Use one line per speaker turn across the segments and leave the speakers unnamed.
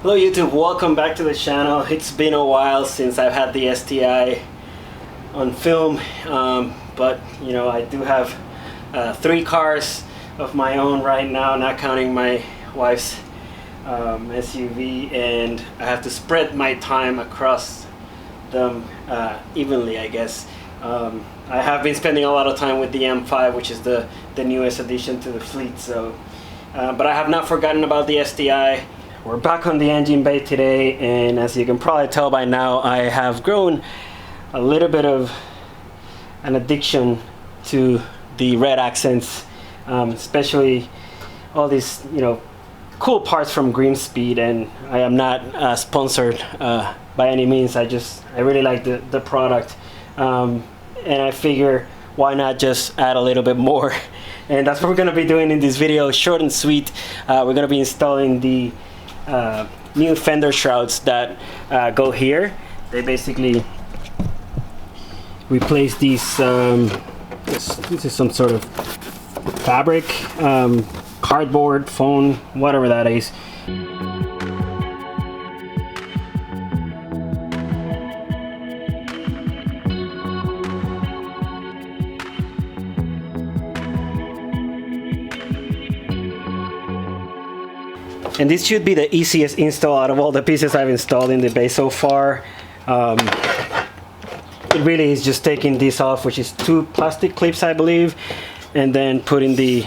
Hello YouTube, welcome back to the channel. It's been a while since I've had the STI on film, but you know, I do have 3 cars of my own right now, not counting my wife's SUV, and I have to spread my time across them evenly, I guess. I have been spending a lot of time with the M5, which is the newest addition to the fleet, so but I have not forgotten about the STI. We're back on the engine bay today, and as you can probably tell by now, I have grown a little bit of an addiction to the red accents, especially all these, you know, cool parts from GrimmSpeed. And I am not sponsored by any means. I really like the product, and I figure why not just add a little bit more. And that's what we're going to be doing in this video, short and sweet. We're going to be installing the new fender shrouds that go here. They basically replace these, this is some sort of fabric, cardboard, foam, whatever that is. And this should be the easiest install out of all the pieces I've installed in the base so far. It really is just taking this off, which is 2 plastic clips, I believe, and then putting the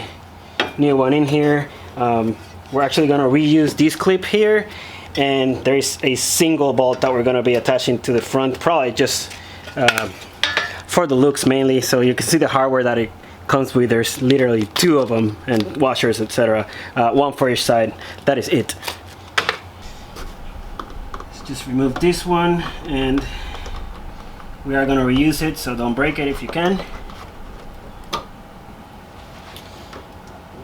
new one in here. We're actually going to reuse this clip here, and there's a single bolt that we're going to be attaching to the front, probably just for the looks mainly, so you can see the hardware that it comes with. There's literally 2 of them, and washers, etc. 1 for each side. That is it. Let's just remove this one, and we are going to reuse it, so don't break it if you can.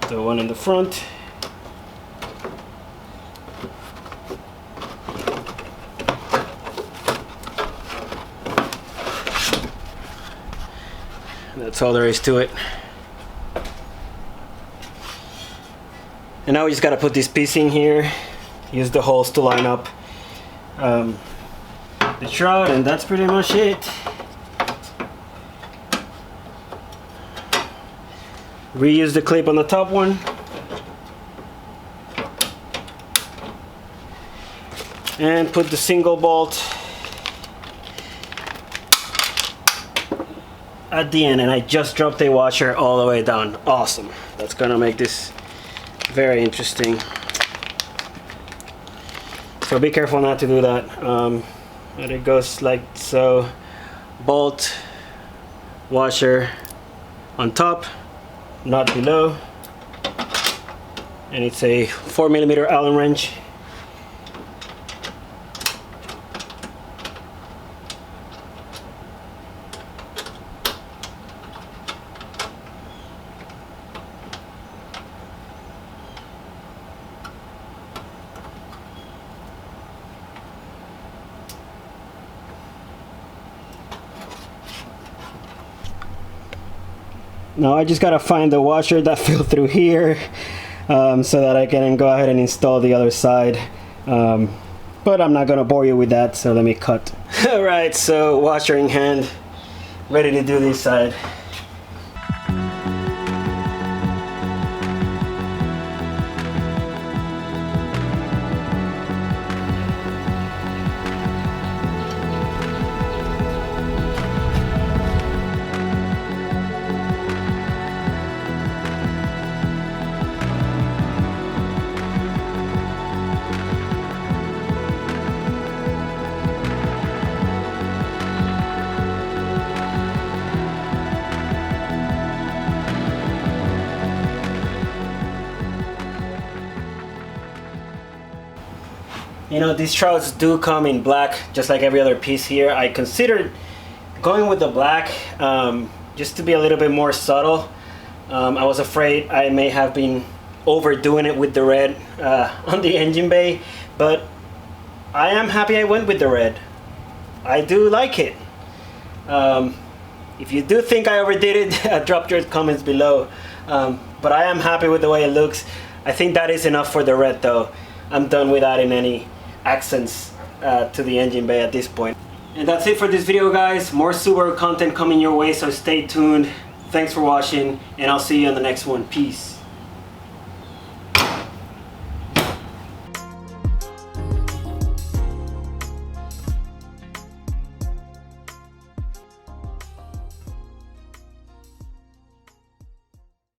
The one in the front. That's all there is to it. And now we just got to put this piece in here, use the holes to line up the shroud, and that's pretty much it. Reuse the clip on the top one. And put the single bolt at the end, and I just dropped a washer all the way down. Awesome. That's gonna make this very interesting. So be careful not to do that. And it goes like so. Bolt, washer on top, not below, and it's a 4mm Allen wrench. Now I just gotta find the washer that fell through here, so that I can go ahead and install the other side. But I'm not gonna bore you with that, so let me cut. Alright, so washer in hand, ready to do this side. You know, these shrouds do come in black, just like every other piece here. I considered going with the black just to be a little bit more subtle. I was afraid I may have been overdoing it with the red on the engine bay, but I am happy I went with the red. I do like it. If you do think I overdid it, drop your comments below. But I am happy with the way it looks. I think that is enough for the red though. I'm done with adding any accents to the engine bay at this point. And that's it for this video, guys. More Subaru content coming your way, so stay tuned. Thanks for watching, and I'll see you on the next one. Peace.